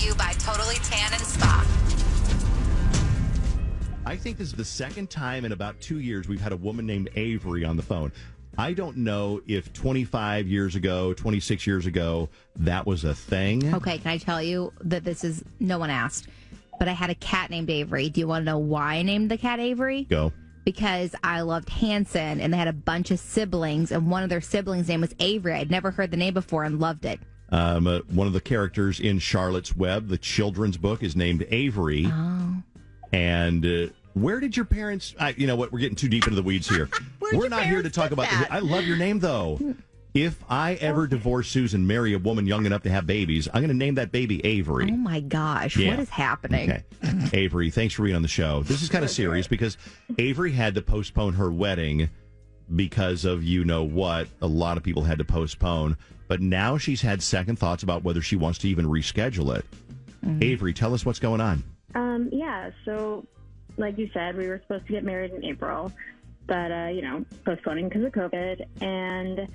you by Totally Tan and Spa. I think this is the second time in about 2 years we've had a woman named Avery on the phone. I don't know if 25 years ago, 26 years ago, that was a thing. Okay, can I tell you that this is, no one asked, but I had a cat named Avery. Do you want to know why I named the cat Avery? Go. Because I loved Hanson, and they had a bunch of siblings, and one of their siblings' name was Avery. I'd never heard the name before and loved it. One of the characters in Charlotte's Web, the children's book, is named Avery. Oh. And where did your parents... you know what? We're getting too deep into the weeds here. We're not here to talk about... I love your name, though. If I ever divorce Susan, marry a woman young enough to have babies, I'm going to name that baby Avery. Oh, my gosh. Yeah. What is happening? Okay. Avery, thanks for being on the show. This is kind of serious because Avery had to postpone her wedding because of you know what. A lot of people had to postpone. But now she's had second thoughts about whether she wants to even reschedule it. Mm-hmm. Avery, tell us what's going on. Yeah, so like you said, we were supposed to get married in April, but, postponing because of COVID. And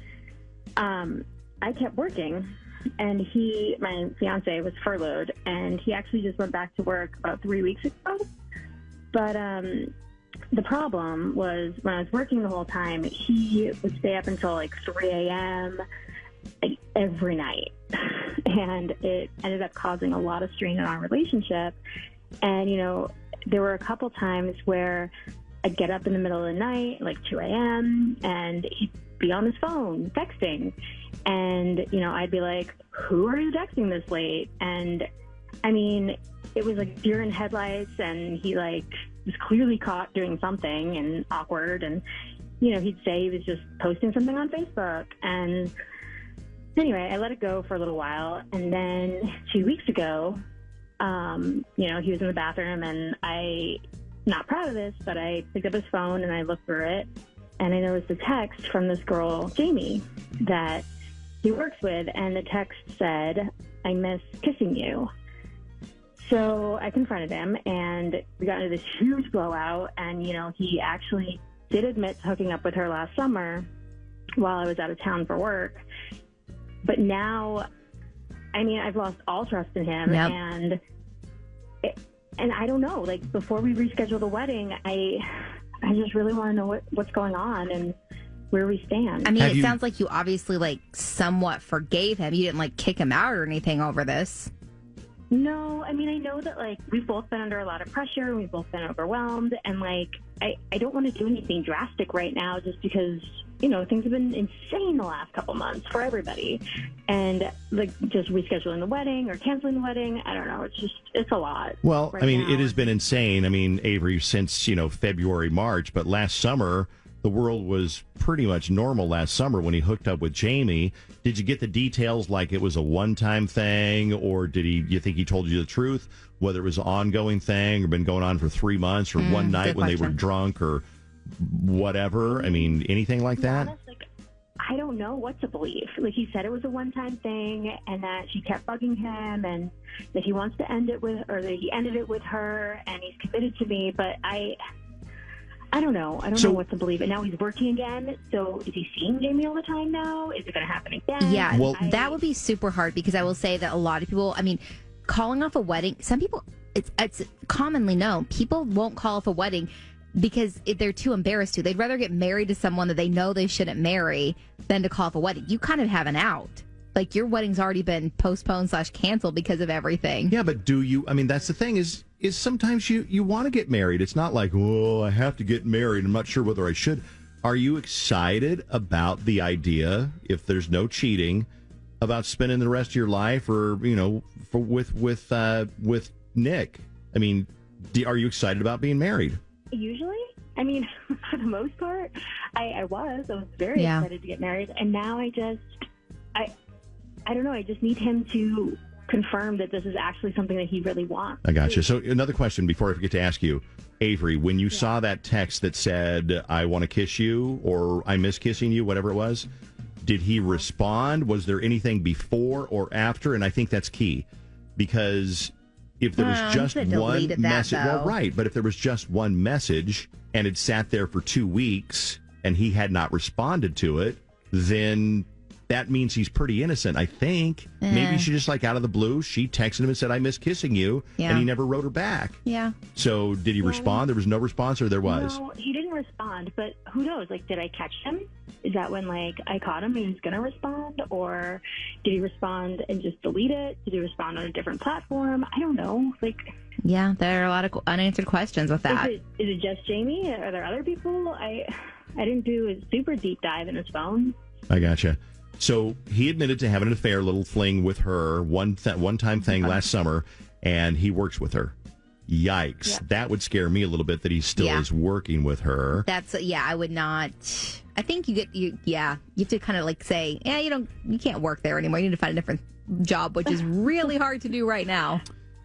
I kept working, and my fiance was furloughed, and he actually just went back to work about 3 weeks ago. But the problem was when I was working the whole time, he would stay up until like 3 a.m. like, every night. And it ended up causing a lot of strain in our relationship. And, there were a couple times where I'd get up in the middle of the night, like 2 a.m., and he'd be on his phone texting. And, I'd be like, who are you texting this late? And, it was like deer in headlights, and he, was clearly caught doing something and awkward. And, he'd say he was just posting something on Facebook. And anyway, I let it go for a little while. And then 2 weeks ago, he was in the bathroom, and not proud of this, but I picked up his phone and I looked through it, and I noticed a text from this girl, Jamie, that he works with, and the text said, "I miss kissing you." So I confronted him, and we got into this huge blowout, and, he actually did admit to hooking up with her last summer while I was out of town for work. But now, I've lost all trust in him, yep. And I don't know, before we reschedule the wedding, I just really want to know what's going on and where we stand. It sounds like you obviously, somewhat forgave him. You didn't, kick him out or anything over this. No, I know that, we've both been under a lot of pressure, and we've both been overwhelmed, and, I don't want to do anything drastic right now just because, things have been insane the last couple months for everybody. And, just rescheduling the wedding or canceling the wedding, I don't know. It's a lot. Well, right now. It has been insane. Avery, since, February, March, but last summer, the world was pretty much normal last summer when he hooked up with Jamie. Did you get the details like it was a one-time thing, or you think he told you the truth, whether it was an ongoing thing or been going on for 3 months or one night when they were drunk or whatever? Anything like that? Honestly, I don't know what to believe. He said it was a one-time thing, and that she kept bugging him, and that he wants to end it with, or that he ended it with her, and he's committed to me, but I don't know. I don't know what to believe. And now he's working again. So is he seeing Jamie all the time now? Is it going to happen again? Yeah, that would be super hard, because I will say that a lot of people, calling off a wedding, some people, it's commonly known, people won't call off a wedding because they're too embarrassed to. They'd rather get married to someone that they know they shouldn't marry than to call off a wedding. You kind of have an out. Your wedding's already been postponed / canceled because of everything. Yeah, but do you, that's the thing is sometimes you want to get married. It's not like, I have to get married. I'm not sure whether I should. Are you excited about the idea, if there's no cheating, about spending the rest of your life or, with Nick? Are you excited about being married? Usually, for the most part, I was very excited to get married. And now I don't know. I just need him to confirm that this is actually something that he really wants. I got you. So another question before I forget to ask you, Avery, when you saw that text that said, "I want to kiss you," or "I miss kissing you," whatever it was, did he respond? Was there anything before or after? And I think that's key, because if there was just one message, but if there was just one message and it sat there for 2 weeks and he had not responded to it, then that means he's pretty innocent, I think. Maybe she just, like, out of the blue, she texted him and said, I miss kissing you, and he never wrote her back. Yeah. So did he respond? There was no response, or there was? No, he didn't respond, but who knows? Like, did I catch him? Is that when, like, I caught him and he was going to respond? Or did he respond and just delete it? Did he respond on a different platform? I don't know. Like... Yeah, there are a lot of unanswered questions with that. Is it just Jamie? Are there other people? I didn't do a super deep dive in his phone. I gotcha. So he admitted to having an affair, little fling with her, one-time thing last summer, and he works with her. Yikes. Yeah. That would scare me a little bit that he still is working with her. I would not. I think you have to kind of like say, you can't work there anymore. You need to find a different job, which is really hard to do right now.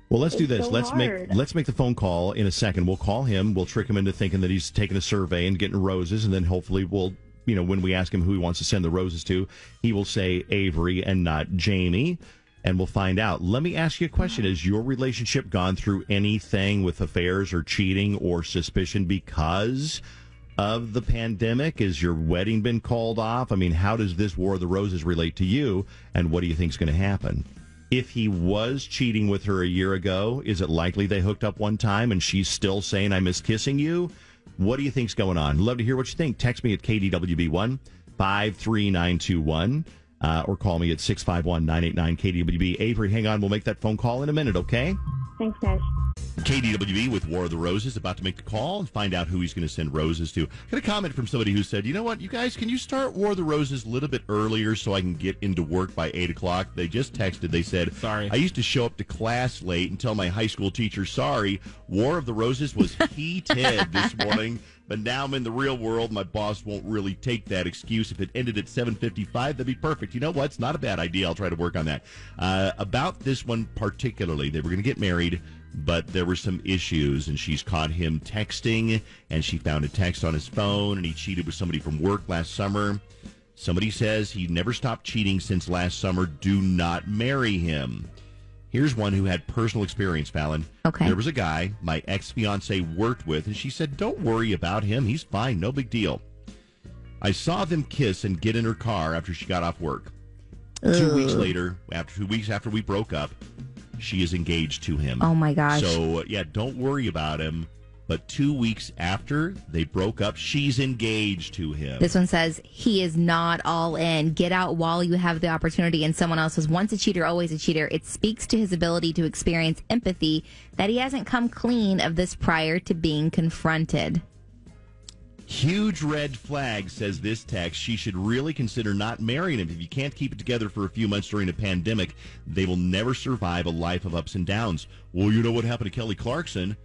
Well, let's do this. So let's make the phone call in a second. We'll call him. We'll trick him into thinking that he's taking a survey and getting roses, and then hopefully we'll, when we ask him who he wants to send the roses to, he will say Avery and not Jamie, and we'll find out. Let me ask you a question. Has your relationship gone through anything with affairs or cheating or suspicion because of the pandemic? Has your wedding been called off? I mean, how does this War of the Roses relate to you, and what do you think is going to happen? If he was cheating with her a year ago, is it likely they hooked up one time and she's still saying, I miss kissing you? What do you think's going on? Love to hear what you think. Text me at KDWB1 53921 or call me at 651-989-KDWB. Avery, hang on. We'll make that phone call in a minute, okay? Thanks, guys. KDWB with War of the Roses, about to make the call and find out who he's going to send roses to. Got a comment from somebody who said, you know what, you guys, can you start War of the Roses a little bit earlier so I can get into work by 8 o'clock? They just texted. They said, sorry, I used to show up to class late and tell my high school teacher, sorry, War of the Roses was heated this morning, but now I'm in the real world. My boss won't really take that excuse. If it ended at 7:55, that'd be perfect. You know what? It's not a bad idea. I'll try to work on that. About this one particularly, they were going to get married, but there were some issues, and she's caught him texting, and she found a text on his phone, and he cheated with somebody from work last summer. Somebody says he never stopped cheating since last summer. Do not marry him. Here's one who had personal experience, Fallon. Okay. There was a guy my ex-fiance worked with, and she said, don't worry about him. He's fine. No big deal. I saw them kiss and get in her car after she got off work. 2 weeks later, 2 weeks after we broke up, she is engaged to him. Oh, my gosh. So, don't worry about him. But 2 weeks after they broke up, she's engaged to him. This one says, he is not all in. Get out while you have the opportunity. And someone else was once a cheater, always a cheater. It speaks to his ability to experience empathy that he hasn't come clean of this prior to being confronted. Huge red flag, says this text. She should really consider not marrying him. If you can't keep it together for a few months during a pandemic, they will never survive a life of ups and downs. Well, you know what happened to Kelly Clarkson?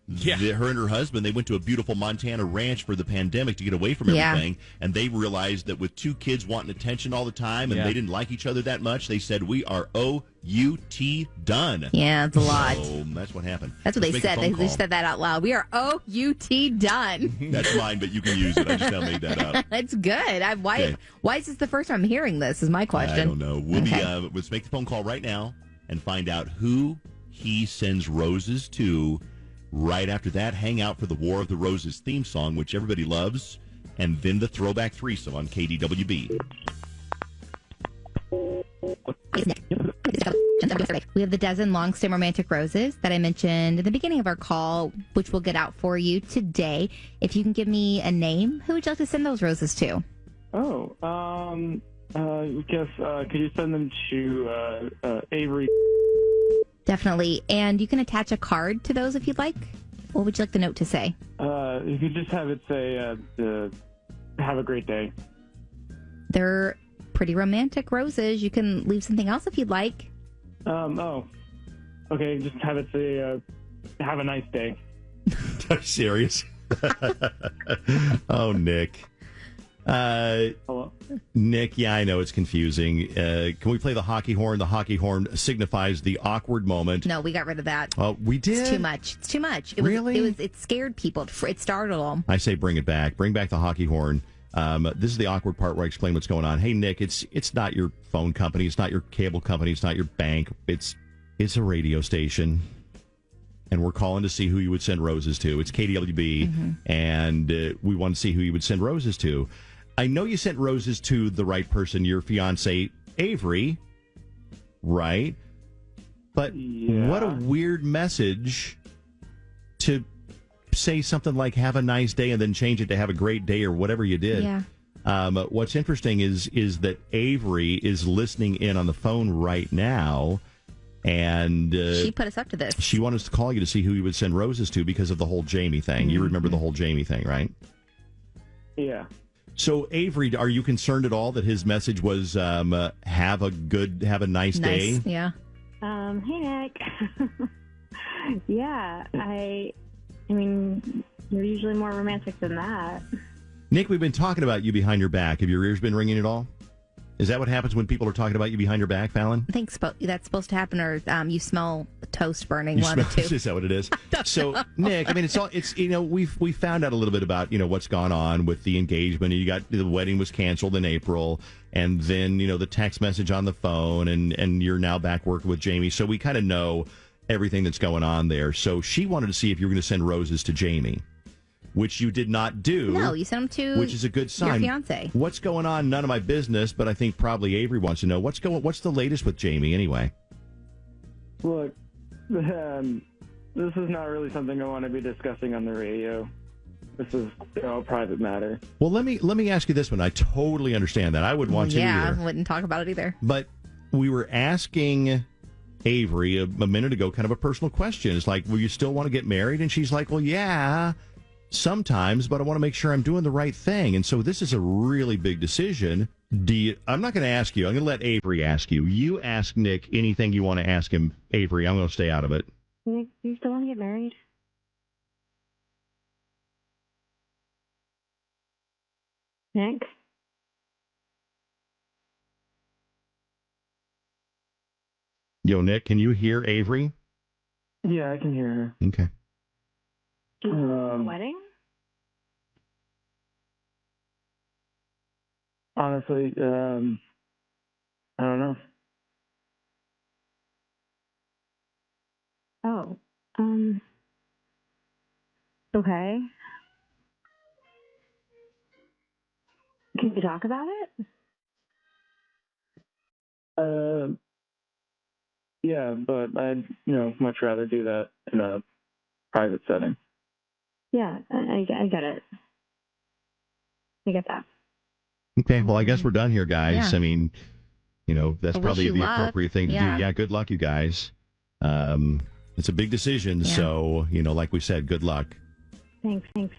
Yeah. Her and her husband, they went to a beautiful Montana ranch for the pandemic to get away from everything, and they realized that with 2 kids wanting attention all the time, and they didn't like each other that much, they said, we are O-U-T done. Yeah, it's a lot. So that's what happened. That's what they said. They said that out loud. We are O-U-T done. That's mine, but you can use it. I just now made that up. That's good. Why is this the first time I'm hearing this is my question. I don't know. Let's make the phone call right now and find out who he sends roses to. Right after that, hang out for the War of the Roses theme song, which everybody loves, and then the Throwback Threesome on KDWB. We have the dozen long-stem romantic roses that I mentioned in the beginning of our call, which we'll get out for you today. If you can give me a name, who would you like to send those roses to? Could you send them to Avery? Definitely. And you can attach a card to those if you'd like. What would you like the note to say? You could just have it say, have a great day. They're pretty romantic roses. You can leave something else if you'd like. Okay, just have it say, have a nice day. Are you serious? Oh, Nick. Hello? Nick, yeah, I know it's confusing. Can we play the hockey horn? The hockey horn signifies the awkward moment. No, we got rid of that. Oh, we did? It's too much. It's too much. It scared people. It startled them. I say bring it back. Bring back the hockey horn. This is the awkward part where I explain what's going on. Hey, Nick, it's not your phone company. It's not your cable company. It's not your bank. It's a radio station. And we're calling to see who you would send roses to. It's KDWB, and we want to see who you would send roses to. I know you sent roses to the right person, your fiance, Avery, right? But what a weird message to say something like "have a nice day" and then change it to "have a great day" or whatever you did. Yeah. What's interesting is that Avery is listening in on the phone right now, and she put us up to this. She wanted us to call you to see who you would send roses to because of the whole Jamie thing. You remember the whole Jamie thing, right? Yeah. So, Avery, are you concerned at all that his message was have a nice day? Yeah. Hey, Nick. Yeah, I mean, you're usually more romantic than that. Nick, we've been talking about you behind your back. Have your ears been ringing at all? Is that what happens when people are talking about you behind your back, Fallon? I think that's supposed to happen, or you smell toast burning. One or two. Is that what it is? So, Nick, I mean, we found out a little bit about what's gone on with the engagement. You got the wedding was canceled in April, and then the text message on the phone, and you're now back working with Jamie. So we kind of know everything that's going on there. So she wanted to see if you were going to send roses to Jamie, which you did not do. No, you sent them to which is a good sign. Your fiance. What's going on? None of my business, but I think probably Avery wants to know what's the latest with Jamie anyway. Look, this is not really something I want to be discussing on the radio. This is a private matter. Well, let me ask you this one. I totally understand that. I wouldn't want to either. Yeah, I wouldn't talk about it either. But we were asking Avery a minute ago kind of a personal question. It's like, will you still want to get married? And she's like, well, yeah, sometimes, but I want to make sure I'm doing the right thing. And so this is a really big decision. I'm not going to ask you. I'm going to let Avery ask you. You ask Nick anything you want to ask him, Avery. I'm going to stay out of it. Nick, you still want to get married? Nick? Yo, Nick, can you hear Avery? Yeah, I can hear her. Okay. Wedding? Honestly, I don't know. Oh, okay. Can you talk about it? Yeah, but I'd, much rather do that in a private setting. Yeah, I get it. I get that. Okay, well, I guess we're done here, guys. Yeah. I mean, that's probably the luck. appropriate thing to do. Yeah, good luck, you guys. It's a big decision, so, like we said, good luck. Thanks.